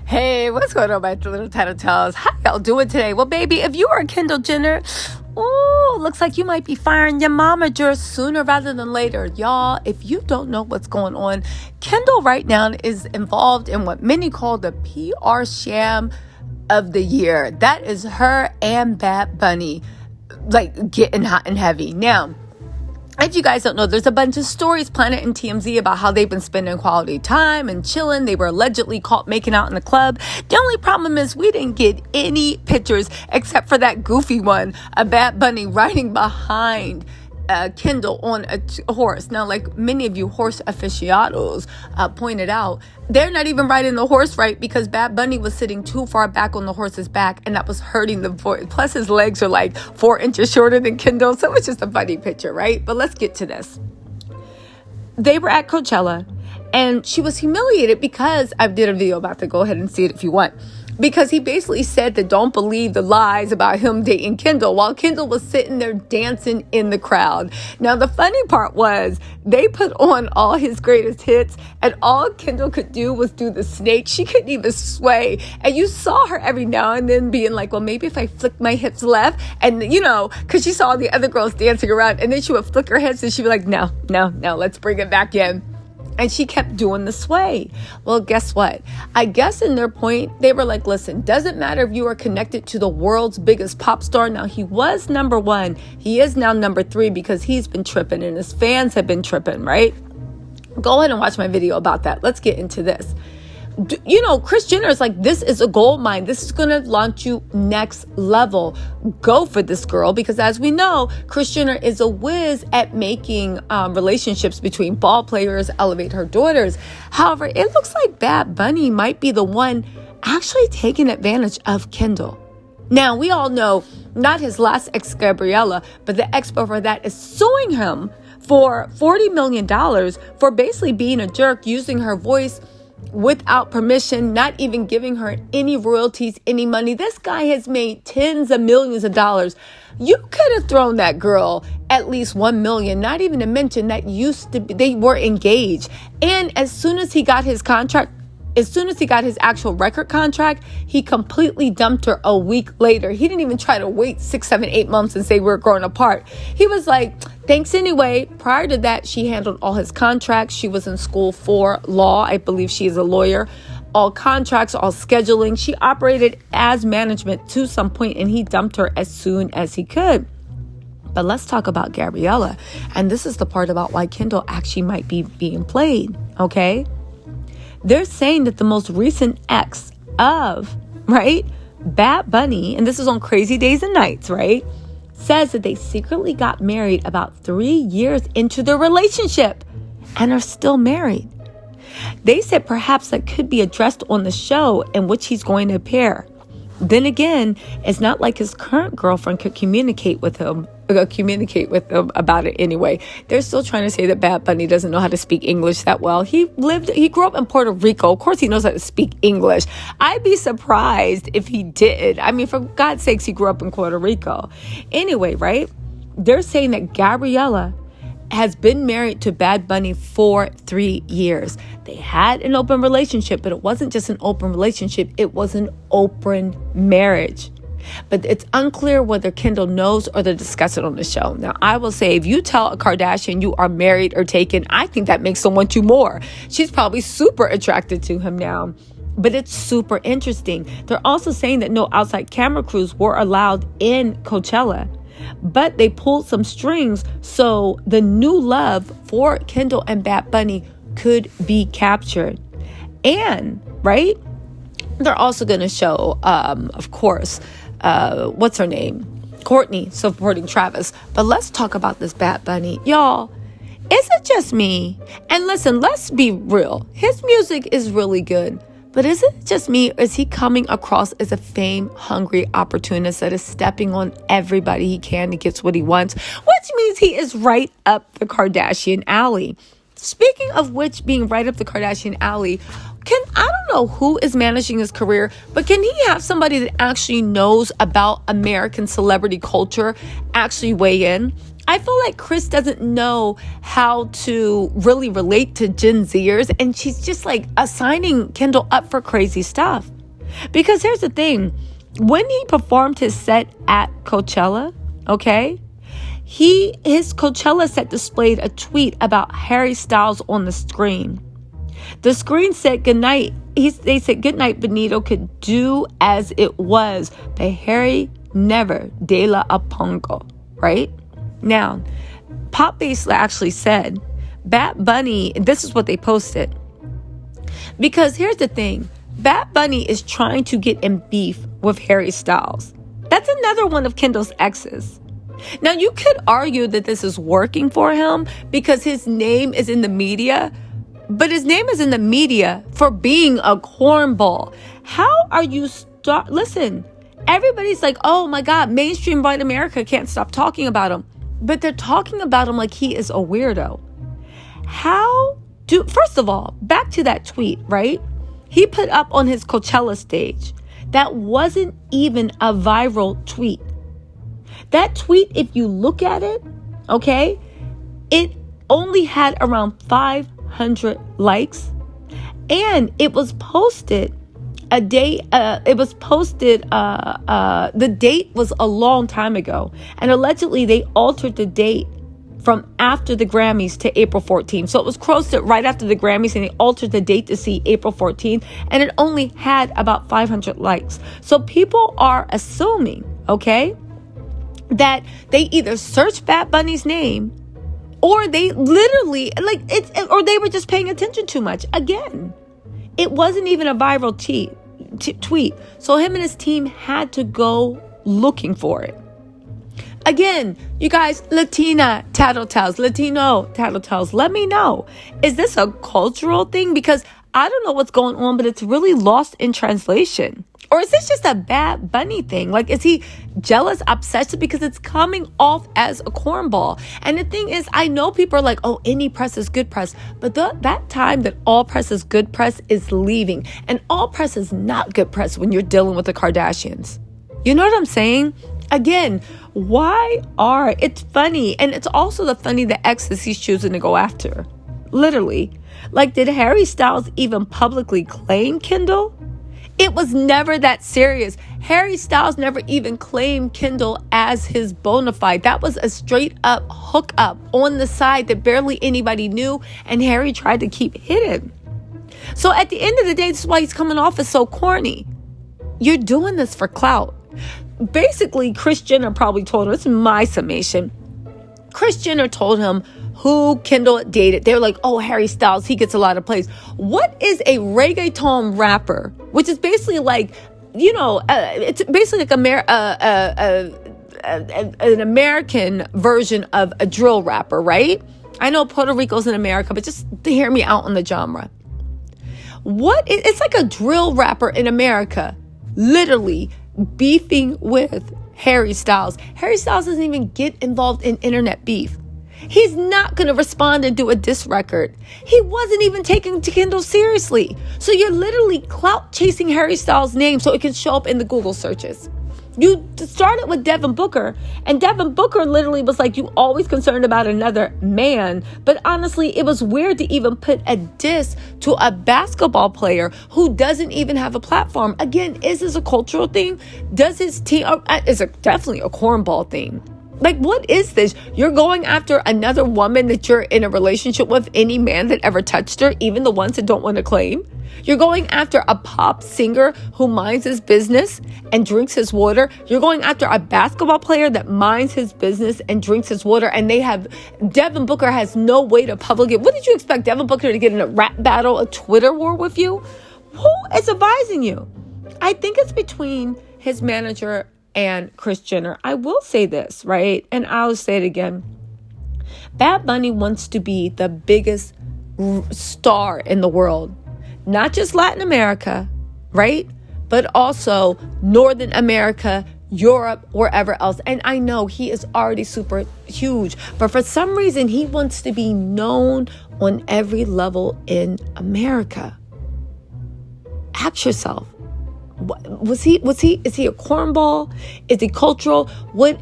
Hey, what's going on, my little TisaTells? How y'all doing today? Well, baby, if you are Kendall Jenner, looks like you might be firing your momager sooner rather than later. Y'all, if you don't know what's going on, Kendall right now is involved in what many call the PR sham of the year. That is her and Bad Bunny, like, getting hot and heavy. Now, if you guys don't know, there's a bunch of stories, Planet and TMZ, about how they've been spending quality time and chilling. They were allegedly caught making out in the club. The only problem is we didn't get any pictures except for that goofy one of Bad Bunny riding behind Kendall on a horse. Now, like many of you horse aficionados pointed out, they're not even riding the horse right because Bad Bunny was sitting too far back on the horse's back, and that was hurting the voice. Plus, his legs are like 4 inches shorter than Kendall, so it's just a funny picture, right? But let's get to this. They were at Coachella, and she was humiliated because I did a video about that. Go ahead and see it if you want. Because he basically said that don't believe the lies about him dating Kendall while Kendall was sitting there dancing in the crowd. Now, the funny part was they put on all his greatest hits and all Kendall could do was do the snake. She couldn't even sway. And you saw her every now and then being like, well, maybe if I flick my hips left. And, you know, because she saw the other girls dancing around and then she would flick her hips and she'd be like, no, let's bring it back in. And she kept doing the sway. Well, guess what? I guess in their point, they were like, listen, doesn't matter if you are connected to the world's biggest pop star. Now, he was number 1. He is now number 3 because he's been tripping and his fans have been tripping, right? Go ahead and watch my video about that. Let's get into this. You know, Kris Jenner is like, this is a gold mine. This is going to launch you next level. Go for this, girl. Because as we know, Kris Jenner is a whiz at making relationships between ball players elevate her daughters. However, it looks like Bad Bunny might be the one actually taking advantage of Kendall. Now, we all know not his last ex, Gabriella, but the ex before that is suing him for $40 million for basically being a jerk, using her voice without permission, not even giving her any royalties, any money. This guy has made tens of millions of dollars. You could have thrown that girl at least $1 million, not even to mention that used to be, they were engaged. And as soon as he got his contract, as soon as he got his actual record contract, he completely dumped her a week later. He didn't even try to wait 6, 7, 8 months and say we're growing apart. He was like, thanks anyway. Prior to that, she handled all his contracts. She was in school for law. I believe she is a lawyer. All contracts, all scheduling. She operated as management to some point, and he dumped her as soon as he could. But let's talk about Gabriella. And this is the part about why Kendall actually might be being played, okay? They're saying that the most recent ex of, right, Bad Bunny, and this is on Crazy Days and Nights, right, says that they secretly got married about 3 years into their relationship and are still married. They said perhaps that could be addressed on the show in which he's going to appear. Then again, it's not like his current girlfriend could communicate with him about it anyway. They're still trying to say that Bad Bunny doesn't know how to speak English that well. He grew up in Puerto Rico. Of course he knows how to speak English. I'd be surprised if he did. I mean, for God's sakes, he grew up in Puerto Rico. Anyway, right? They're saying that Gabriella has been married to Bad Bunny for 3 years. They had an open relationship, but it wasn't just an open relationship. It was an open marriage. But it's unclear whether Kendall knows or they discuss it on the show. Now, I will say, if you tell a Kardashian you are married or taken, I think that makes them want you more. She's probably super attracted to him now. But it's super interesting. They're also saying that no outside camera crews were allowed in Coachella. But they pulled some strings so the new love for Kendall and Bad Bunny could be captured. And, right, they're also going to show, of course, what's her name? Courtney supporting Travis. But let's talk about this Bad Bunny. Y'all, is it just me? And listen, let's be real. His music is really good. But is it just me, or is he coming across as a fame-hungry opportunist that is stepping on everybody he can to get what he wants? Which means he is right up the Kardashian alley. Speaking of which, being right up the Kardashian alley, I don't know who is managing his career, but can he have somebody that actually knows about American celebrity culture actually weigh in? I feel like Kris doesn't know how to really relate to Gen Zers, and she's just like assigning Kendall up for crazy stuff. Because here's the thing. When he performed his set at Coachella, okay, his Coachella set displayed a tweet about Harry Styles on the screen. The screen said goodnight. They said goodnight, Benito could do as it was, but Harry never de la apongo, right? Now, Pop Bass actually said, Bad Bunny, this is what they posted. Because here's the thing. Bad Bunny is trying to get in beef with Harry Styles. That's another one of Kendall's exes. Now, you could argue that this is working for him because his name is in the media, but his name is in the media for being a cornball. How are you listen, everybody's like, oh my God, mainstream white America can't stop talking about him. But they're talking about him like he is a weirdo. First of all, back to that tweet, right? He put up on his Coachella stage. That wasn't even a viral tweet. That tweet, if you look at it, okay, it only had around 500 likes. And it was posted the date was a long time ago. And allegedly they altered the date from after the Grammys to April 14th. So it was posted right after the Grammys and they altered the date to see April 14th. And it only had about 500 likes. So people are assuming, okay, that they either searched Bad Bunny's name or they literally, or they were just paying attention too much. Again, it wasn't even a viral tweet. So him and his team had to go looking for it. Again, you guys, Latino TisaTells, let me know. Is this a cultural thing? Because I don't know what's going on, but it's really lost in translation. Or is this just a Bad Bunny thing? Like, is he jealous, obsessed? Because it's coming off as a cornball. And the thing is, I know people are like, oh, any press is good press. But that time that all press is good press is leaving. And all press is not good press when you're dealing with the Kardashians. You know what I'm saying? Again, it's funny. And it's also the exes he's choosing to go after. Literally. Like, did Harry Styles even publicly claim Kendall? It was never that serious. Harry Styles never even claimed Kendall as his bona fide. That was a straight up hookup on the side that barely anybody knew, and Harry tried to keep hidden. So at the end of the day, this is why he's coming off as so corny. You're doing this for clout. Basically, Kris Jenner probably told him, it's my summation. Kris Jenner told him who Kendall dated. They were like, oh, Harry Styles, he gets a lot of plays. What is a reggaeton rapper? Which is basically like, it's basically like an American version of a drill rapper, right? I know Puerto Rico's in America, but just to hear me out on the genre. It's like a drill rapper in America, literally beefing with Harry Styles. Harry Styles doesn't even get involved in internet beef. He's not going to respond and do a diss record. He wasn't even taking Kendall seriously. So you're literally clout chasing Harry Styles' name so it can show up in the Google searches. You started with Devin Booker, and Devin Booker literally was like, you always concerned about another man. But honestly, it was weird to even put a diss to a basketball player who doesn't even have a platform. Again, is this a cultural thing? Does his team, is it definitely a cornball thing? Like, what is this? You're going after another woman that you're in a relationship with, any man that ever touched her, even the ones that don't want to claim. You're going after a pop singer who minds his business and drinks his water. You're going after a basketball player that minds his business and drinks his water. And Devin Booker has no way to public it. What did you expect, Devin Booker to get in a rap battle, a Twitter war with you? Who is advising you? I think it's between his manager and Kris Jenner. I will say this, right? And I'll say it again. Bad Bunny wants to be the biggest star in the world. Not just Latin America, right? But also Northern America, Europe, wherever else. And I know he is already super huge, but for some reason he wants to be known on every level in America. Ask yourself. Is he a cornball? Is he cultural?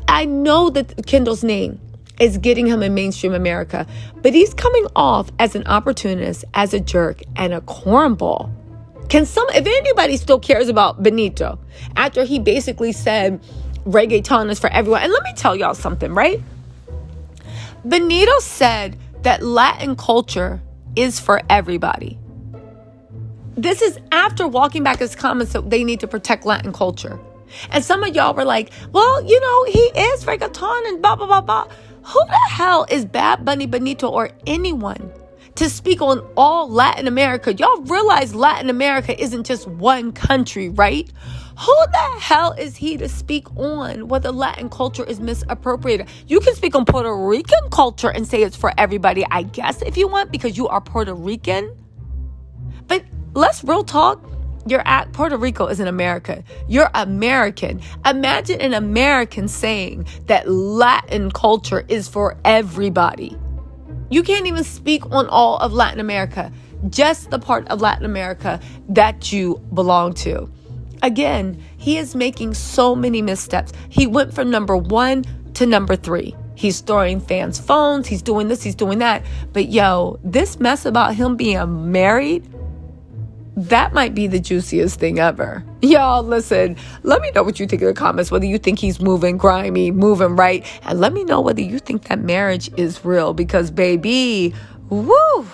I know that Kendall's name is getting him in mainstream America, but he's coming off as an opportunist, as a jerk, and a cornball. If anybody still cares about Benito, after he basically said reggaeton is for everyone. And let me tell y'all something, right? Benito said that Latin culture is for everybody. This is after walking back his comments that they need to protect Latin culture. And some of y'all were like, well, he is reggaeton and blah, blah, blah, blah. Who the hell is Bad Bunny, Benito, or anyone to speak on all Latin America? Y'all realize Latin America isn't just one country, right? Who the hell is he to speak on whether Latin culture is misappropriated? You can speak on Puerto Rican culture and say it's for everybody, I guess, if you want, because you are Puerto Rican. But let's real talk. Puerto Rico isn't America. You're American. Imagine an American saying that Latin culture is for everybody. You can't even speak on all of Latin America, just the part of Latin America that you belong to. Again, he is making so many missteps. He went from number 1 to number 3. He's throwing fans' phones. He's doing this. He's doing that. But this mess about him being married, that might be the juiciest thing ever. Y'all, listen, let me know what you think in the comments, whether you think he's moving grimy, moving right. And let me know whether you think that marriage is real, because baby, woo.